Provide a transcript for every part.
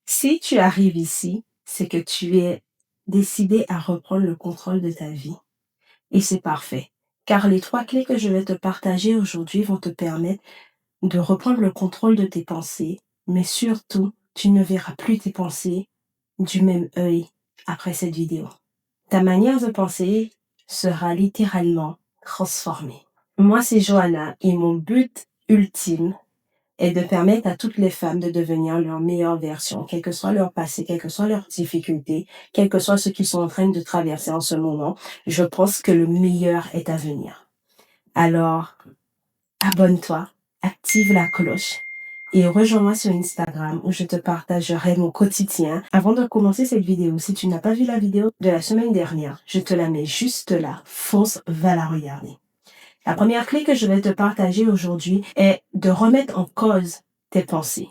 Si tu arrives ici, c'est que tu es décidé à reprendre le contrôle de ta vie. Et c'est parfait, car les 3 clés que je vais te partager aujourd'hui vont te permettre de reprendre le contrôle de tes pensées, mais surtout, tu ne verras plus tes pensées du même œil après cette vidéo. Ta manière de penser sera littéralement transformée. Moi, c'est Johanna et mon but ultime est de permettre à toutes les femmes de devenir leur meilleure version, quel que soit leur passé, quelles que soient leurs difficultés, quel que soit ce qu'ils sont en train de traverser en ce moment. Je pense que le meilleur est à venir. Alors, abonne-toi, active la cloche et rejoins-moi sur Instagram où je te partagerai mon quotidien. Avant de commencer cette vidéo, si tu n'as pas vu la vidéo de la semaine dernière, je te la mets juste là. Fonce, va la regarder. La première clé que je vais te partager aujourd'hui est de remettre en cause tes pensées,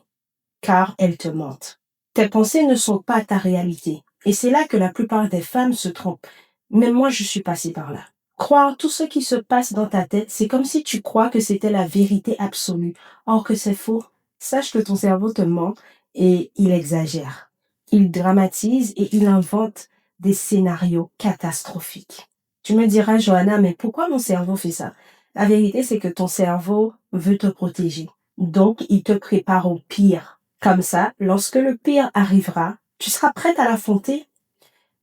car elles te mentent. Tes pensées ne sont pas ta réalité. Et c'est là que la plupart des femmes se trompent. Même moi, je suis passée par là. Croire tout ce qui se passe dans ta tête, c'est comme si tu crois que c'était la vérité absolue. Or que c'est faux. Sache que ton cerveau te ment et il exagère. Il dramatise et il invente des scénarios catastrophiques. Tu me diras, Johanna, mais pourquoi mon cerveau fait ça? La vérité, c'est que ton cerveau veut te protéger. Donc, il te prépare au pire. Comme ça, lorsque le pire arrivera, tu seras prête à l'affronter.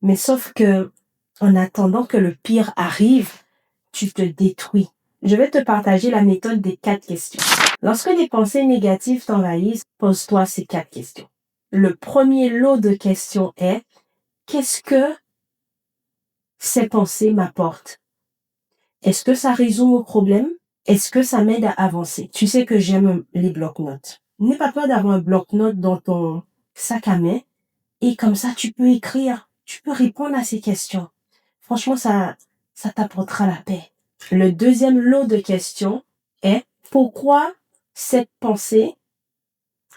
Mais sauf que, en attendant que le pire arrive, tu te détruis. Je vais te partager la méthode des 4 questions. Lorsque des pensées négatives t'envahissent, pose-toi ces 4 questions. Le premier lot de questions est, qu'est-ce que ces pensées m'apportent? Est-ce que ça résout mon problème? Est-ce que ça m'aide à avancer? Tu sais que j'aime les bloc-notes. N'aie pas peur d'avoir un bloc-notes dans ton sac à main et comme ça, tu peux écrire, tu peux répondre à ces questions. Franchement, ça t'apportera la paix. Le deuxième lot de questions est pourquoi cette pensée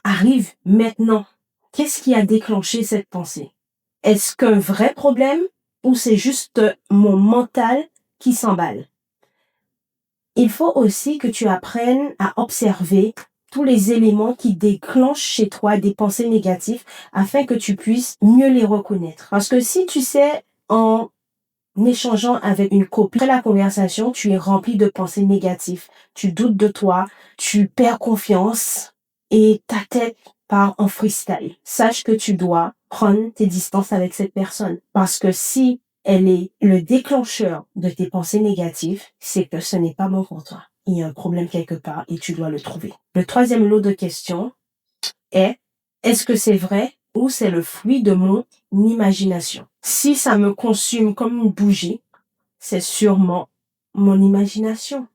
arrive maintenant? Qu'est-ce qui a déclenché cette pensée? Est-ce qu'un vrai problème ou c'est juste mon mental qui s'emballe? Il faut aussi que tu apprennes à observer tous les éléments qui déclenchent chez toi des pensées négatives afin que tu puisses mieux les reconnaître. Parce que si tu sais, en échangeant avec une copine, après la conversation, tu es rempli de pensées négatives. Tu doutes de toi, tu perds confiance et ta tête part en freestyle. Sache que tu dois prendre tes distances avec cette personne. Parce que si elle est le déclencheur de tes pensées négatives, c'est que ce n'est pas bon pour toi. Il y a un problème quelque part et tu dois le trouver. Le troisième lot de questions est, est-ce que c'est vrai ou c'est le fruit de mon imagination? Si ça me consume comme une bougie, c'est sûrement mon imagination.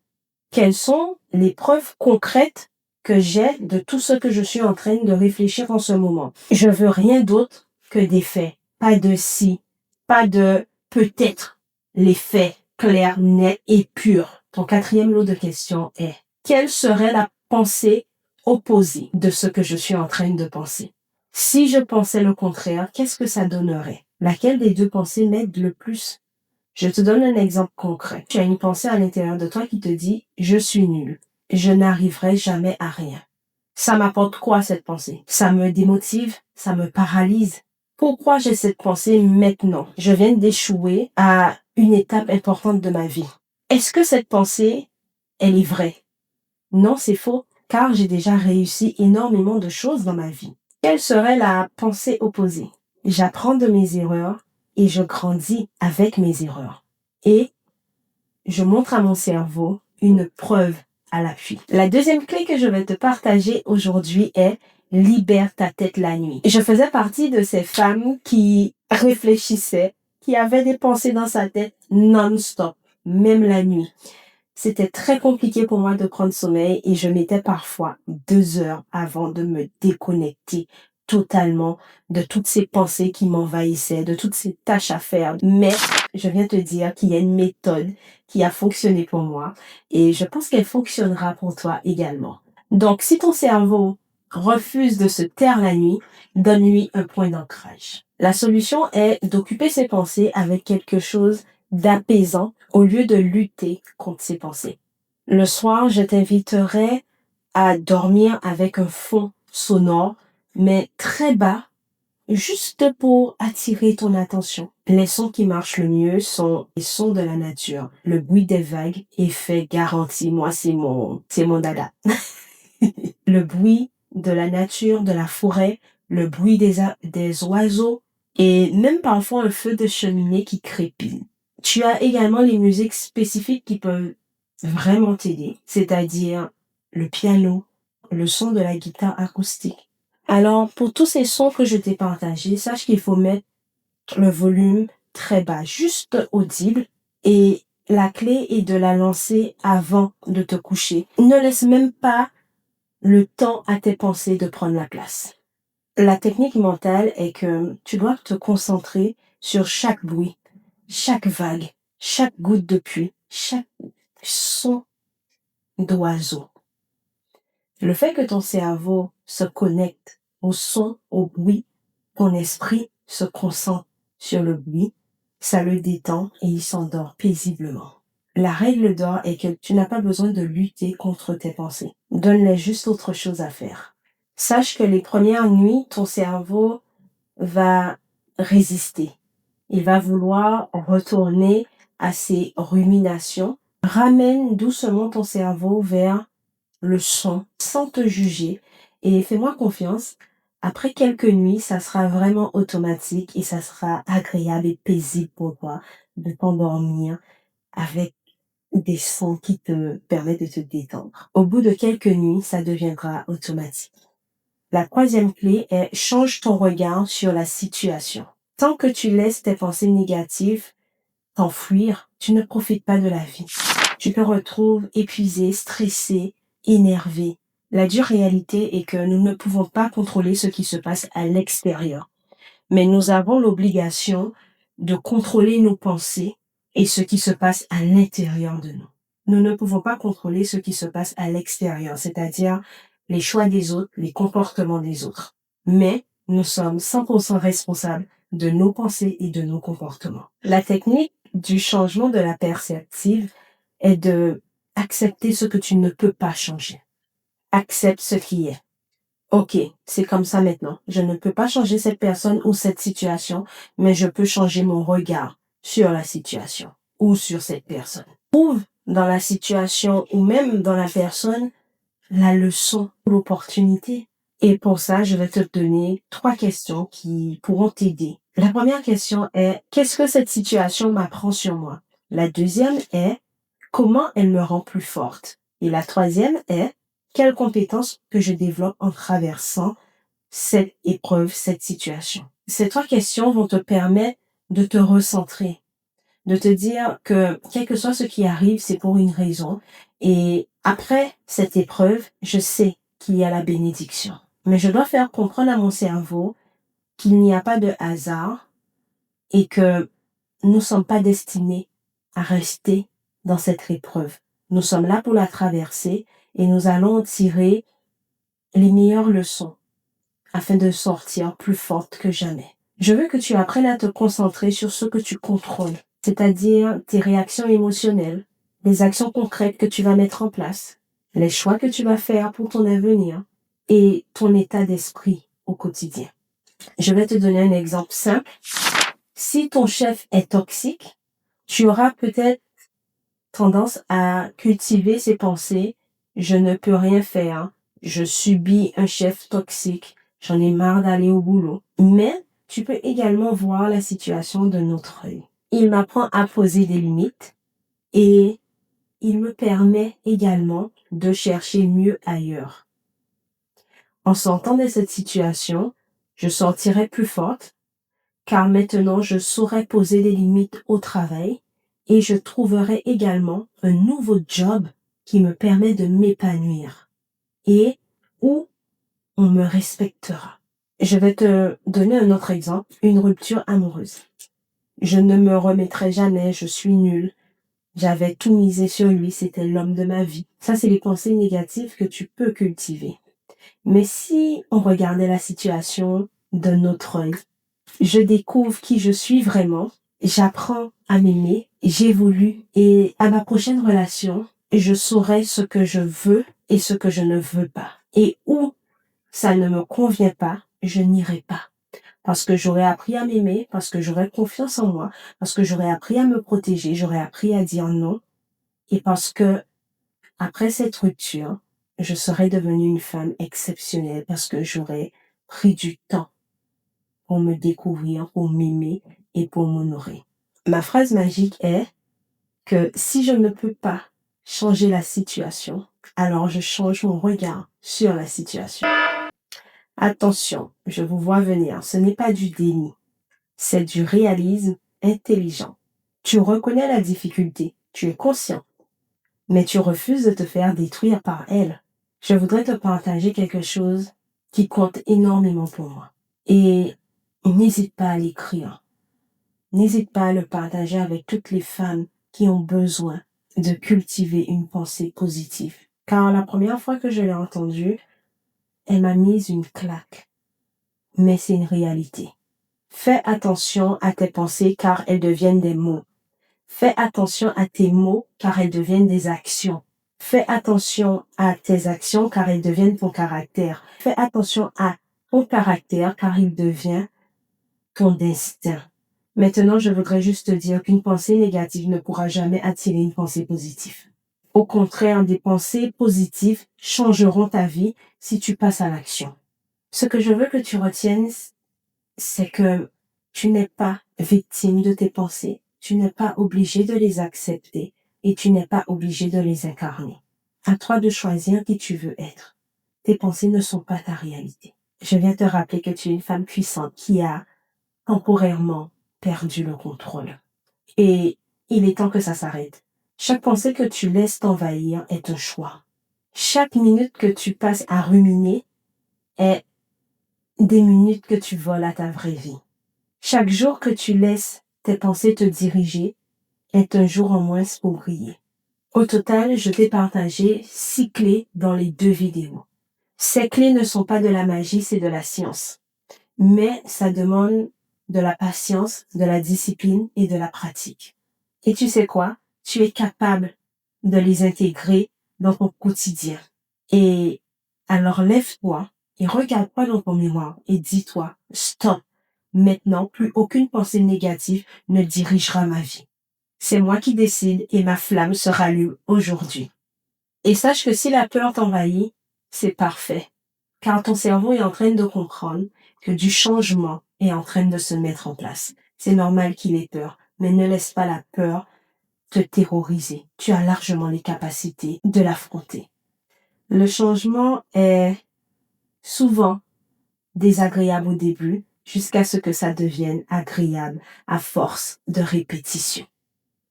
Quelles sont les preuves concrètes que j'ai de tout ce que je suis en train de réfléchir en ce moment? Je veux rien d'autre que des faits. Pas de si, pas de peut-être. Les faits clairs, nets et purs. Ton quatrième lot de questions est, quelle serait la pensée opposée de ce que je suis en train de penser? Si je pensais le contraire, qu'est-ce que ça donnerait? Laquelle des deux pensées m'aide le plus? Je te donne un exemple concret. Tu as une pensée à l'intérieur de toi qui te dit « Je suis nul. Je n'arriverai jamais à rien. » Ça m'apporte quoi cette pensée? Ça me démotive? Ça me paralyse? Pourquoi j'ai cette pensée maintenant? Je viens d'échouer à une étape importante de ma vie. Est-ce que cette pensée, elle est vraie? Non, c'est faux, car j'ai déjà réussi énormément de choses dans ma vie. Quelle serait la pensée opposée? J'apprends de mes erreurs et je grandis avec mes erreurs. Et je montre à mon cerveau une preuve à l'appui. La deuxième clé que je vais te partager aujourd'hui est libère ta tête la nuit. Je faisais partie de ces femmes qui réfléchissaient, qui avaient des pensées dans sa tête non-stop, même la nuit. C'était très compliqué pour moi de prendre sommeil et je mettais parfois 2 heures avant de me déconnecter totalement de toutes ces pensées qui m'envahissaient, de toutes ces tâches à faire. Mais je viens te dire qu'il y a une méthode qui a fonctionné pour moi et je pense qu'elle fonctionnera pour toi également. Donc, si ton cerveau refuse de se taire la nuit, donne-lui un point d'ancrage. La solution est d'occuper ses pensées avec quelque chose d'apaisant au lieu de lutter contre ses pensées. Le soir, je t'inviterai à dormir avec un fond sonore, mais très bas juste pour attirer ton attention. Les sons qui marchent le mieux sont les sons de la nature. Le bruit des vagues, effet garanti. Moi, c'est mon dada. Le bruit de la nature, de la forêt, le bruit des oiseaux et même parfois un feu de cheminée qui crépite. Tu as également les musiques spécifiques qui peuvent vraiment t'aider, c'est-à-dire le piano, le son de la guitare acoustique. Alors, pour tous ces sons que je t'ai partagés, sache qu'il faut mettre le volume très bas, juste audible, et la clé est de la lancer avant de te coucher. Ne laisse même pas le temps à tes pensées de prendre la place. La technique mentale est que tu dois te concentrer sur chaque bruit, chaque vague, chaque goutte de pluie, chaque son d'oiseau. Le fait que ton cerveau se connecte au son, au bruit, ton esprit se concentre sur le bruit, ça le détend et il s'endort paisiblement. La règle d'or est que tu n'as pas besoin de lutter contre tes pensées. Donne-les juste autre chose à faire. Sache que les premières nuits, ton cerveau va résister. Il va vouloir retourner à ses ruminations. Ramène doucement ton cerveau vers le son sans te juger et fais-moi confiance. Après quelques nuits, ça sera vraiment automatique et ça sera agréable et paisible pour toi de t'endormir avec des sons qui te permettent de te détendre. Au bout de quelques nuits, ça deviendra automatique. La troisième clé est change ton regard sur la situation. Tant que tu laisses tes pensées négatives t'enfuir, tu ne profites pas de la vie. Tu te retrouves épuisé, stressé, énervé. La dure réalité est que nous ne pouvons pas contrôler ce qui se passe à l'extérieur, mais nous avons l'obligation de contrôler nos pensées et ce qui se passe à l'intérieur de nous. Nous ne pouvons pas contrôler ce qui se passe à l'extérieur, c'est-à-dire les choix des autres, les comportements des autres. Mais nous sommes 100% responsables de nos pensées et de nos comportements. La technique du changement de la perspective est de accepter ce que tu ne peux pas changer. Accepte ce qui est. Ok, c'est comme ça maintenant. Je ne peux pas changer cette personne ou cette situation, mais je peux changer mon regard sur la situation ou sur cette personne. Trouve dans la situation ou même dans la personne la leçon, l'opportunité. Et pour ça, je vais te donner 3 questions qui pourront t'aider. La première question est, qu'est-ce que cette situation m'apprend sur moi? La deuxième est, comment elle me rend plus forte? Et la troisième est, quelles compétences que je développe en traversant cette épreuve, cette situation? Ces 3 questions vont te permettre de te recentrer, de te dire que quel que soit ce qui arrive, c'est pour une raison. Et après cette épreuve, je sais qu'il y a la bénédiction. Mais je dois faire comprendre à mon cerveau qu'il n'y a pas de hasard et que nous ne sommes pas destinés à rester dans cette épreuve. Nous sommes là pour la traverser et nous allons en tirer les meilleures leçons afin de sortir plus forte que jamais. Je veux que tu apprennes à te concentrer sur ce que tu contrôles, c'est-à-dire tes réactions émotionnelles, les actions concrètes que tu vas mettre en place, les choix que tu vas faire pour ton avenir et ton état d'esprit au quotidien. Je vais te donner un exemple simple. Si ton chef est toxique, tu auras peut-être tendance à cultiver ces pensées. Je ne peux rien faire. Je subis un chef toxique. J'en ai marre d'aller au boulot. Mais tu peux également voir la situation d'un autre œil. Il m'apprend à poser des limites et il me permet également de chercher mieux ailleurs. En sortant de cette situation, je sortirai plus forte car maintenant je saurai poser des limites au travail et je trouverai également un nouveau job qui me permet de m'épanouir et où on me respectera. Je vais te donner un autre exemple, une rupture amoureuse. Je ne me remettrai jamais, je suis nulle. J'avais tout misé sur lui, c'était l'homme de ma vie. Ça, c'est les pensées négatives que tu peux cultiver. Mais si on regardait la situation d'un autre œil, je découvre qui je suis vraiment, j'apprends à m'aimer, j'évolue et à ma prochaine relation, je saurai ce que je veux et ce que je ne veux pas. Et où ça ne me convient pas, je n'irai pas. parce que j'aurais appris à m'aimer, parce que j'aurais confiance en moi, parce que j'aurais appris à me protéger, j'aurais appris à dire non, et parce que après cette rupture, je serais devenue une femme exceptionnelle parce que j'aurais pris du temps pour me découvrir, pour m'aimer et pour m'honorer. Ma phrase magique est que si je ne peux pas changer la situation, alors je change mon regard sur la situation. Attention, je vous vois venir, ce n'est pas du déni, c'est du réalisme intelligent. Tu reconnais la difficulté, tu es conscient, mais tu refuses de te faire détruire par elle. Je voudrais te partager quelque chose qui compte énormément pour moi. Et n'hésite pas à l'écrire. N'hésite pas à le partager avec toutes les femmes qui ont besoin de cultiver une pensée positive. Car la première fois que je l'ai entendue, elle m'a mise une claque. Mais c'est une réalité. Fais attention à tes pensées car elles deviennent des mots. Fais attention à tes mots car elles deviennent des actions. Fais attention à tes actions car elles deviennent ton caractère. Fais attention à ton caractère car il devient ton destin. Maintenant, je voudrais juste te dire qu'une pensée négative ne pourra jamais attirer une pensée positive. Au contraire, des pensées positives changeront ta vie si tu passes à l'action. Ce que je veux que tu retiennes, c'est que tu n'es pas victime de tes pensées, tu n'es pas obligé de les accepter et tu n'es pas obligé de les incarner. À toi de choisir qui tu veux être. Tes pensées ne sont pas ta réalité. Je viens te rappeler que tu es une femme puissante qui a temporairement perdu le contrôle. Et il est temps que ça s'arrête. Chaque pensée que tu laisses t'envahir est un choix. Chaque minute que tu passes à ruminer est des minutes que tu voles à ta vraie vie. Chaque jour que tu laisses tes pensées te diriger est un jour en moins pour briller. Au total, je t'ai partagé 6 clés dans les 2 vidéos. Ces clés ne sont pas de la magie, c'est de la science. Mais ça demande de la patience, de la discipline et de la pratique. Et tu sais quoi? Tu es capable de les intégrer dans ton quotidien. Et alors lève-toi et regarde-toi dans ton miroir et dis-toi, stop. Maintenant, plus aucune pensée négative ne dirigera ma vie. C'est moi qui décide et ma flamme se rallume aujourd'hui. Et sache que si la peur t'envahit, c'est parfait, car ton cerveau est en train de comprendre que du changement est en train de se mettre en place. C'est normal qu'il ait peur, mais ne laisse pas la peur te terroriser. Tu as largement les capacités de l'affronter. Le changement est souvent désagréable au début, jusqu'à ce que ça devienne agréable à force de répétition.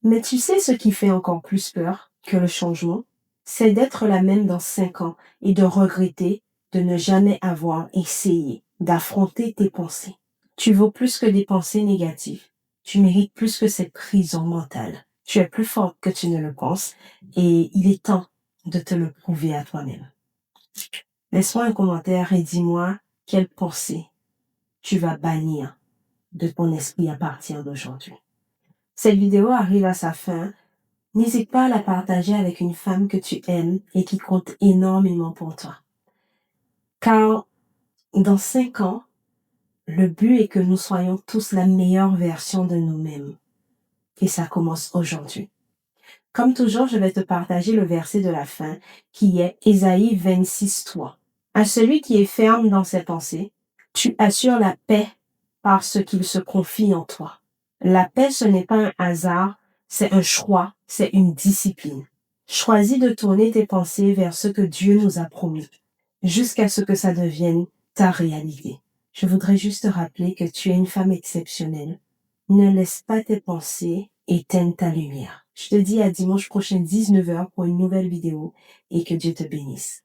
Mais tu sais ce qui fait encore plus peur que le changement? C'est d'être la même dans 5 ans et de regretter de ne jamais avoir essayé d'affronter tes pensées. Tu vaux plus que des pensées négatives. Tu mérites plus que cette prison mentale. Tu es plus forte que tu ne le penses et il est temps de te le prouver à toi-même. Laisse-moi un commentaire et dis-moi quelle pensée tu vas bannir de ton esprit à partir d'aujourd'hui. Cette vidéo arrive à sa fin. N'hésite pas à la partager avec une femme que tu aimes et qui compte énormément pour toi. Car dans 5 ans, le but est que nous soyons tous la meilleure version de nous-mêmes. Et ça commence aujourd'hui. Comme toujours, je vais te partager le verset de la fin qui est Ésaïe 26:3. À celui qui est ferme dans ses pensées, tu assures la paix parce qu'il se confie en toi. La paix, ce n'est pas un hasard, c'est un choix, c'est une discipline. Choisis de tourner tes pensées vers ce que Dieu nous a promis, jusqu'à ce que ça devienne ta réalité. Je voudrais juste te rappeler que tu es une femme exceptionnelle. Ne laisse pas tes pensées éteindre ta lumière. Je te dis à dimanche prochain 19h pour une nouvelle vidéo et que Dieu te bénisse.